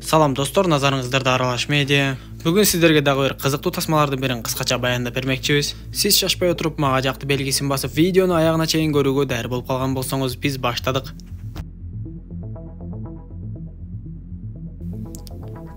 Салам достор, назарыңыздарда Аралаш медиа. Бүгін сіздерге дагы бир кызыктуу тасмалардын бирин кыскача баяндап бермекчибиз. Сиз шашпай отуруп мага жакты белгисин басып, видеону аягына чейин көрүүгө даяр болуп калган болсоңуз, биз баштадык.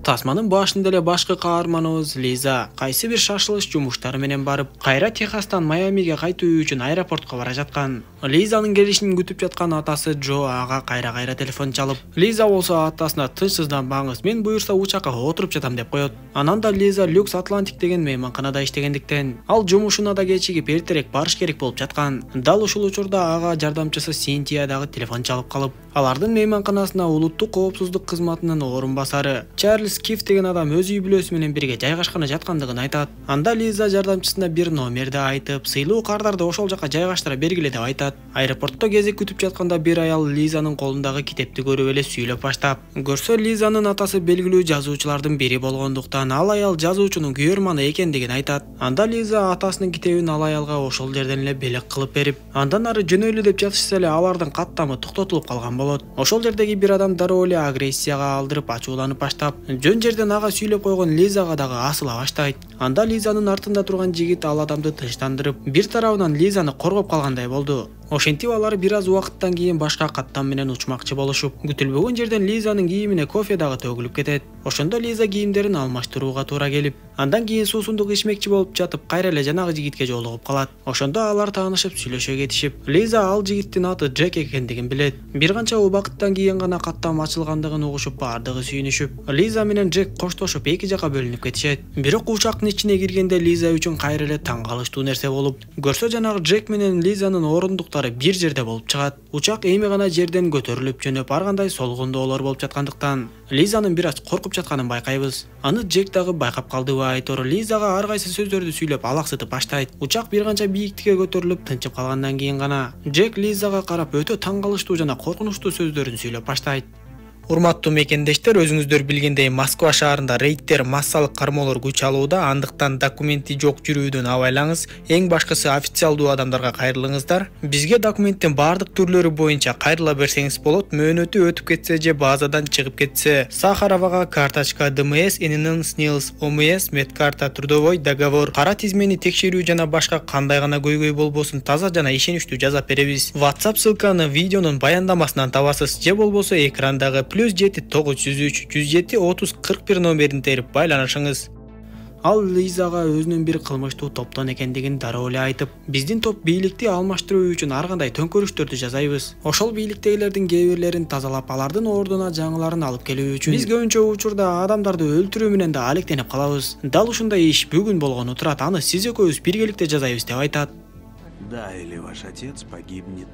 Тасманын башында эле башкы каарманыбыз Лиза кайсы бир шашылыш жумуштары менен барып, кайра Техастан Майамиге кайтуу үчүн аэропортко бара жаткан. Лизанын келишин күтүп жаткан атасы Джо ага кайра телефон чалып, Лиза болсо атасына тынчсызданбаңыз, мен буюрса учакка отуруп жатам деп коет. Анан да Лиза Люкс Атлантик деген мейманканада иштегендиктен, ал жумушуна да кечигип эртерээк барыш керек болуп жаткан. Дал ушул учурда ага жардамчысы Синтия дагы телефон чалып калып, алардын мейманканасына улуттук коопсуздук кызматынын орун басары Чарльз Киф деген адам өз үй бүлөсү менен бирге жайгашканы жаткандыгын айтат. Анда Лиза жардамчысына бир номерди айтып, сыйлуу кардарды ошол жака жайгаштыра бергиле деп айтат. Аэропортто кезек күтүп жатканда бир аял Лизанын колундагы китепти көрүп эле сүйлөп баштап. Көрсө Лизанын атасы белгилүү жазуучулардын бири болгондуктан ал аял жазуучунун күйөрманы экендигин айтат. Анда Лиза атасынын китебин ал аялга ошол жерден эле белек кылып берип, андан ары жөнөйлү деп жатышса эле алардын каттамы токтотулуп калган болот. Ошол жердеги бир адам дароо эле агрессияга алдырып ачууланып баштап, жөн жерден ага сүйлөп койгон Лизага дагы асыла баштайт. Анда Лизанын артында турган жигит ал адамды тынчтандырып, бир тарабынан Лизаны коргоп калгандай болду. Ошентип алар бир аз убакыттан кийин башка каттам менен учмакчы болушуп, күтүлбөгөн жерден Лизанын кийимине кофе дагы төгүлүп кетет. Ошондо Лиза кийимдерин алмаштырууга туура келип, андан кийин суусундук ичмекчи болуп жатып, кайра эле жанагы жигитке жолугуп калат. Ошондо алар таанышып сүйлөшө кетишип, Лиза ал жигиттин аты Джек экендигин билет. Бир канча убакыттан кийин гана каттам ачылгандыгын угушуп, бардыгы сүйүнүшүп, Лиза менен Джек коштошуп эки жака бөлүнүп кетишет. Бирок учактын ичине киргенде Лиза үчүн кайра эле таң калыштуу нерсе болуп, көрсө жанагы Джек менен Лизанын орундуктары бир жерде болуп чыгат. Учак эми гана жерден көтөрүлүп жөнөп, ар кандай солгундоолор болуп жаткандыктан Лизанын бир аз коркуп жатканын байкайбыз. Аны Джек дагы байкап калдыбы айтор, Лизага ар кайсы сөздөрдү сүйлөп алаксытып баштайт. Учак бир канча бийиктикке көтөрүлүп тынчып калгандан кийин гана Джек Лизага карап өтө таң калыштуу жана коркунучтуу сөздөрүн сүйлөп баштайт. Урматтуу мекендештер, өзүңүздөр билгендей Москва шаарында рейдтер, массалык кармоолор күч алууда, андыктан документи жок жүрүүдөн абайлаңыз. Эң башкысы официалдуу адамдарга кайрылыңыздар. Бизге документтин баардык түрлөрү боюнча кайрыла берсеңиз болот. Мөөнөтү өтүп кетсе же базадан чыгып кетсе, Сахаровага карточка, ДМС, ННН, СНИЛС, ОМС, медкарта, трудовой договор, кара тизмени текшерүү жана башка кандай гана көйгөй болбосун таза жана ишеничтүү жазап беребиз. WhatsApp ссылканы видеонун баяндамасынан табасыз, же болбосо экрандагы +7 903 107 30 41 номерин терип байланышыңыз. Ал Лизага өзүнүн бир кылмыштуу топтон экендигин дароо эле айтып, биздин топ бийликти алмаштыруу үчүн ар кандай төңкөрүштөрдү жасайбыз. Ошол бийликтегилердин кээ бирлерин тазалап, алардын ордуна жаңыларын алып келүү үчүн биз көбүнчө учурда адамдарды өлтүрүү менен да алектенип калабыз. Дал ушундай иш бүгүн болгону турат, аны сиз экөөбүз биргеликте жасайбыз деп айтат. Да, или ваш отец погибнет.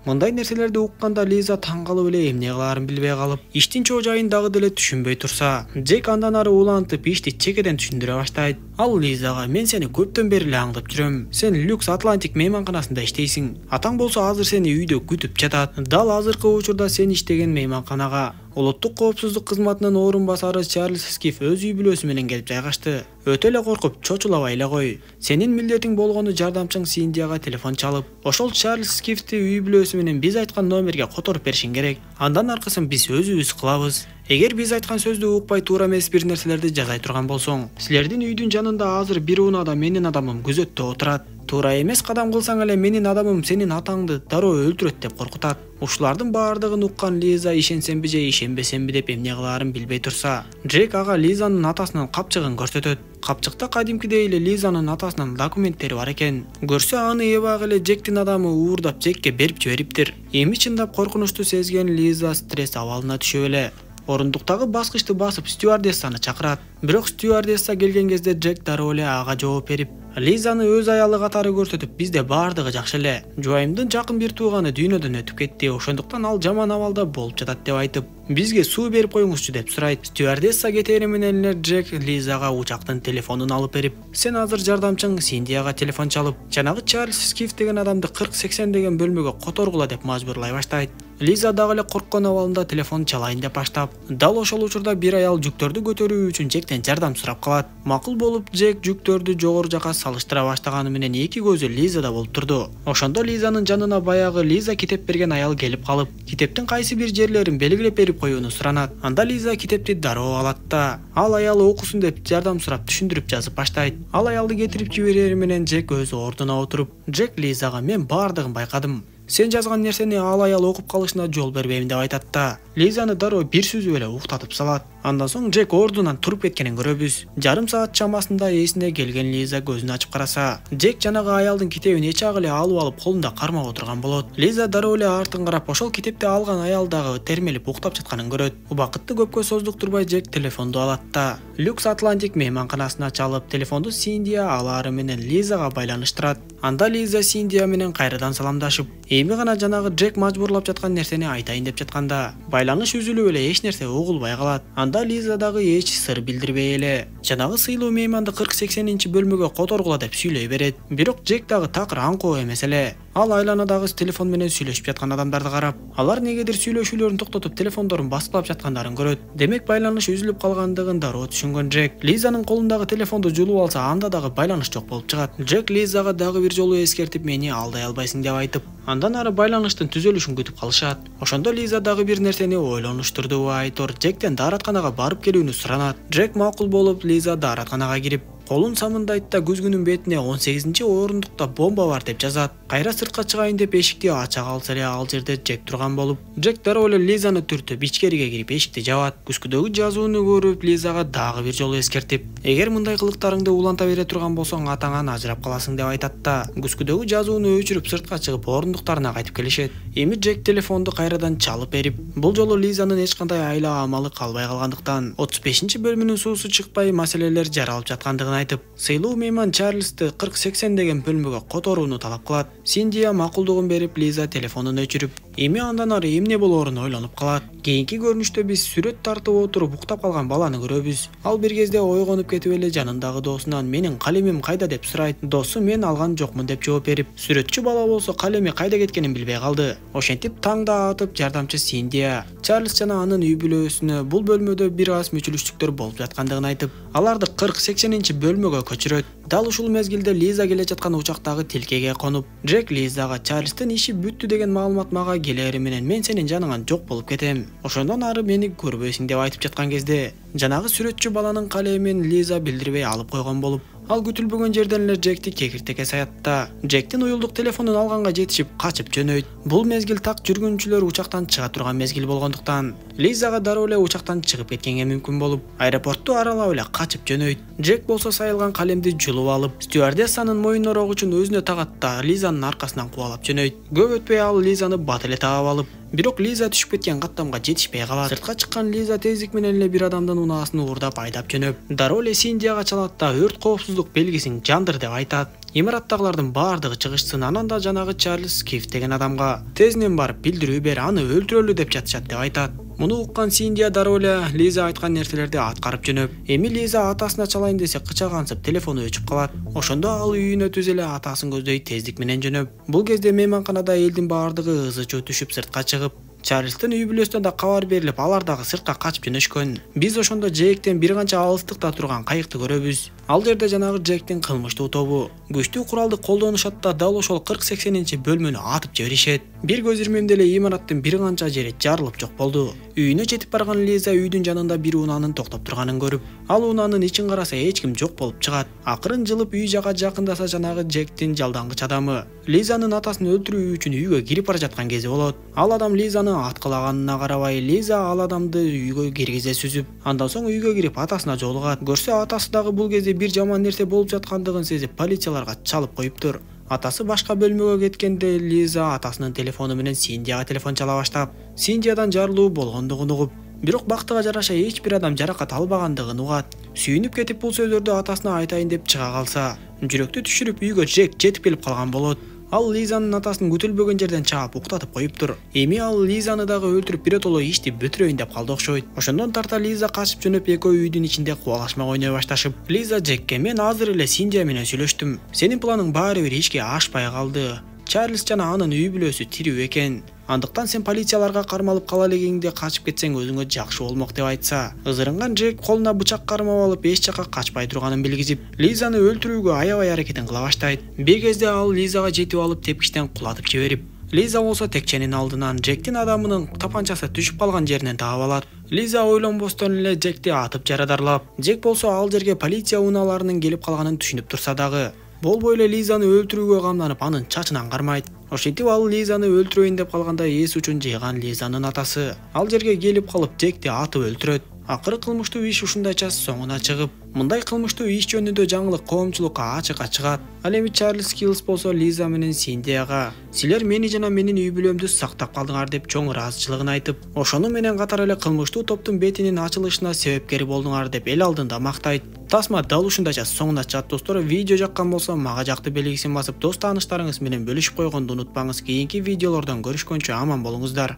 Мындай нерселерди укканда Лиза таң калып эле эмне кылаарын билбей калып, иштин чоо жайын дагы деле түшүнбөй турса, Джек андан ары улантып ишти чекеден түшүндүрө баштайт. Ал Лизага, мен сени көптөн бери эле аңдып жүрөм. Сен Люкс Атлантик мейманканасында иштейсиң. Атаң болсо азыр сени үйдө күтүп жатат. Дал азыркы учурда сен иштеген мейманканага улуттук коопсуздук кызматынын орун басары Чарльз Киф өз үй бүлөсү менен келип жайгашты. Өтө эле коркуп, чочулабай эле кой. Сенин милдетиң болгону жардамчың Синдияга телефон чалып, ошол Чарльз Кифти үй бүлөсү менен биз айткан номерге которуп беришиң керек. Андан аркысын биз өзүбүз кылабыз. Эгер биз айткан сөздү укпай туура эмес бир нерселерди жасай турган болсоң, силердин үйдүн жанында азыр бир унаада менин адамым күзөттө отурат. Туура эмес кадам кылсаң эле менин адамым сенин атаңды дароо өлтүрөт деп коркутат. Ушулардын баардыгын уккан Лиза ишенсемби же ишенбесемби деп эмне кылаарын билбей турса, Джек ага Лизанын атасынын капчыгын көрсөтөт. Капчыкта кадимкидей эле Лизанын атасынын документтери бар экен. Көрсө аны эбак эле Джектин адамы уурдап Джекке берип жибериптир. Эми чындап коркунучту сезген Лиза стресс абалына түшүп эле орундуктагы баскычты басып стюардессаны чакырат. Бирок стюардесса келген кезде Джек дароо эле ага жооп берип, Лизаны өз аялы катары көрсөтүп, бизде баардыгы жакшы эле. Жубайымдын жакын бир тууганы дүйнөдөн өтүп кетти, ошондуктан ал жаман абалда болуп жатат деп айтып, бизге суу берип коюңузчу деп сурайт. Стюардесса кетери менен эле Джек Лизага учактын телефонун алып берип, сен азыр жардамчың Синдияга телефон чалып, жанагы Чарльз Скиф деген адамды 40-80 деген бөлмөгө которгула деп мажбурлай баштайт. Лиза дагы эле корккон абалында телефон чалайын деп баштап, дал ошол учурда бир аял жүктөрдү көтөрүү үчүн Жектен жардам сурап калат. Макул болуп, Жек жүктөрдү жогору жака салыштыра баштаганы менен эки көзү Лизада болуп турду. Ошондо Лизанын жанына баягы Лиза китеп берген аял келип калып, китептин кайсы бир жерлерин белгилеп берип коюуну суранат. Анда Лиза китепти дароо алат да, ал аял окусун деп жардам сурап түшүндүрүп жазып баштайт. Ал аялды кетирип жиберери менен Жек өзү ордуна отуруп, Жек Лизага мен бардыгын байкадым. Сен жазган нерсени ал аял окуп калышына жол бербейм деп айтат да. Лизаны дароо бир сүзүп эле уктатып салат. Андан соң Жек ордунан туруп кеткенин көрөбүз. Жарым саат чамасында эсине келген Лиза көзүн ачып караса, Жек жанагы аялдын китебин эчак эле алып колунда кармап отурган болот. Лиза дароо эле артын карап, ошол китепти алган аялдагы термелип уктап жатканын көрөт. Убакытты көпкө создуктурбай Жек телефонду алат да, Люкс Атлантик мейманканасына чалып, телефонду Синдия алаары менен Лизага байланыштырат. Анда Лиза Синдия менен кайрадан саламдашып, эми гана жанагы Жек мажбурлап жаткан нерсени айтайын деп жатканда, байланыш үзүлүп эле эч нерсе угулбай калат. Анда Лиза дагы эч сыр билдирбей эле жанагы сыйлуу мейманды 40-80 бөлмөгө которгула деп сүйлөй берет. Бирок Жек дагы такыр аңкоо эмес эле. Ал айланадагы телефон менен сүйлөшүп жаткан адамдарды карап, алар негедир сүйлөшүүлөрүн токтотуп телефондорун баскылап жаткандарын көрөт. Демек байланыш үзүлүп калгандыгын дароо түшүнгөн Жек Лизанын колундагы телефонду жулуп алса, анда дагы байланыш жок болуп чыгат. Жек Лизага дагы бир жолу эскертип, мени алдай албайсың деп айтып, андан ары байланыштын түзөлүшүн күтүп калышат. Ошондо Лиза дагы бир нерсени ойлонуштурду. Айтор Жектен дааратканага барып келүүнү суранат. Жек макул болуп, Лиза дааратканага кирип, колун самындайт да күзгүнүн бетине 18-орундукта бомба бар деп жазат. Кайра сыртка чыгайын деп эшикти ача калса эле, ал жерде Жек турган болуп, Жек дароо эле Лизаны түртүп ичкериге кирип эшикти жабат. Күзгүдөгү жазууну көрүп, Лизага дагы бир жолу эскертип, эгер мындай кылыктарыңды уланта бере турган болсоң, атаңан ажырап каласың деп айтат да, күзгүдөгү жазууну өчүрүп сыртка чыгып орундуктарына кайтып келишет. Эми Жек телефонду кайрадан чалып берип, бул жолу Лизанын эч кандай айла амалы калбай калгандыктан 35-бөлмөнүн суусу чыкпай маселелер жаралып жаткандыгын айтып, сыйлуу мейман Чарльзды 40-80 деген бөлмөгө которууну талап кылат. Синдия макулдугун берип, Лиза телефонун өчүрүп, эми андан ары эмне болоорун ойлонуп калат. Кийинки көрүнүштө биз сүрөт тартып отуруп уктап калган баланы көрөбүз. Ал бир кезде ойгонуп кетип эле жанындагы досунан менин калемим кайда деп сурайт. Досу мен алган жокмун деп жооп берип, сүрөтчү бала болсо калеми кайда кеткенин билбей калды. Ошентип таңда атып жардамчы Синдия Чарльз жана анын үй бүлөсүнө бул бөлмөдө бир аз мүчүлүштүктөр болуп жаткандыгын айтып, аларды 40-80 бөлмөгө көчүрөт. Дал ушул мезгилде Лиза келе жаткан учактагы тилкеге конуп, Жек Лизага Чарльздын иши бүттү деген маалымат мага келери менен мен сенин жаныңан жок болуп кетем. Ошондон ары мени көрбөйсүң деп айтып жаткан кезде, жанагы сүрөтчү баланын калемин Лиза билдирбей алып койгон болуп, ал күтүлбөгөн жерден эле Жекти кекиртекке саят да, Жектин уюлдук телефонун алганга жетишип качып жөнөйт. Бул мезгил так жүргүнчүлөр учактан чыга турган мезгил болгондуктан, Лизага дароо эле учактан чыгып кеткенге мүмкүн болуп, аэропортту аралап эле качып жөнөйт. Жек болсо сайылган калемди жулуп алып, стюардессанын моюнуна рогучун өзүнө тагат да, Лизанын аркасынан кубалап жөнөйт. Көп өтпөй ал Лизаны бат эле таап алып, бирок Лиза түшүп кеткен каттамга жетишпей калат. Сыртка чыккан Лиза тездик менен эле бир адамдын унаасын уурдап айдап жөнөп, дароо эле Синдияга чалат да, өрт коопсуздук белгисин жандыр деп айтат. Имараттагылардын баардыгы чыгышсын. Анан да жанагы Чарльз Киф деген адамга тезнен барып билдирүү бер, аны өлтүрөлү деп жатышат деп айтат. Муну уккан Синдия дароо эле Лиза айткан нерселерди аткарып жөнөп, эми Лиза атасына чалайын десе кычагансып телефону өчүп калат. Ошондо ал үйүнө түз эле атасын көздөй тездик менен жөнөп. Бул кезде мейманканада элдин баардыгы ызы-чуу түшүп сыртка чыгып, Чарльздын үй бүлөсүнө да кабар берилип, алар дагы сыртка качып жөнөшкөн. Биз ошондо Жектен бир канча алыстыкта турган кайыкты көрөбүз. Ал жерде жанагы Жектин кылмыштуу тобу күчтүү куралды колдонушат да, дал ошол 40-80 бөлмөнү атып жиберишет. Бир көз ирмемде эле имараттын бир канча жери жарылып жок болду. Үйүнө жетип барган Лиза үйдүн жанында бир унаанын токтоп турганын көрүп, ал унаанын ичин караса эч ким жок болуп чыгат. Акырын жылып үй жака жакындаса, жанагы Жектин жалдангыч адамы Лизанын атасын өлтүрүү үчүн үйгө кирип бара жаткан кези болот. Ал адам Лизаны аткылаганына карабай, Лиза ал адамды үйгө киргизе сүзүп, андан соң үйгө кирип атасына жолугат. Көрсө атасы дагы бул кезде бир жаман нерсе болуп жаткандыгын сезип, полицияларга чалып коюптур. Атасы башка бөлмөгө кеткенде Лиза атасынын телефону менен Синдияга телефон чала баштап, Синдиядан жарылуу болгондугун угуп, бирок бактыга жараша эч бир адам жаракат албагандыгын угат. Сүйүнүп кетип бул сөздөрдү атасына айтайын деп чыга калса, жүрөктү түшүрүп үйгө Жек жетип келип калган болот. Ал Лизанын атасын күтүлбөгөн жерден чаап уктатып коюптур. Эми ал Лизаны дагы өлтүрүп биротоло ишти бүтүрөйүн деп калды окшойт. Ошондон тарта Лиза качып жөнөп, экөө үйдүн ичинде кубалашмак ойной башташып, Лиза Жекке: "Мен азыр эле Синдия менен сүйлөштүм. Сенин планың баары бир ишке ашпай калды. Чарльз жана анын үй бүлөсү тирүү экен. Андыктан сен полицияларга кармалып кала элегиңде качып кетсең өзүңө жакшы болмок деп айтса. Ызырынган Джек колуна бычак кармап алып эч жакка качпай турганын билгизип, Лизаны өлтүрүүгө аябай аракетин кыла баштайт. Бир кезде ал Лизага жетип алып тепкичтен кулатып жиберип, Лиза болсо текченин алдынан Джектин адамынын тапанчасы түшүп калган жеринен таап алат. Лиза ойлонбостон эле Джекти атып жарадарлап, Джек болсо ал жерге полиция унааларынын келип калганын түшүнүп турса дагы, болбой эле Лизаны өлтүрүүгө камданып, анын чачынан кармайт. Ошентип ал Лизаны өлтүрөйүн деп калганда эс үчүн жыйган Лизанын атасы ал жерге келип калып Джекти атып өлтүрөт. Акыры кылмыштуу иш ушундайча соңуна чыгып, мындай кылмыштуу иш жөнүндө жаңылык коомчулукка ачыкка чыгат. Ал эми Чарльз Киллс болсо Лиза менен Синдияга силер мени жана менин үй бүлөмдү сактап калдыңар деп чоң ыраазычылыгын айтып, ошону менен катар эле кылмыштуу топтун бетинин ачылышына себепкер болдуңар деп эл алдында мактайт. Тасма дал ушундайча соңуна чыгат достор. Видео жаккан болсо мага жакты белгисин басып, дос тааныштарыңыз менен бөлүшүп койгонду унутпаңыз. Кийинки видеолордон көрүшкөнчө аман болуңуздар.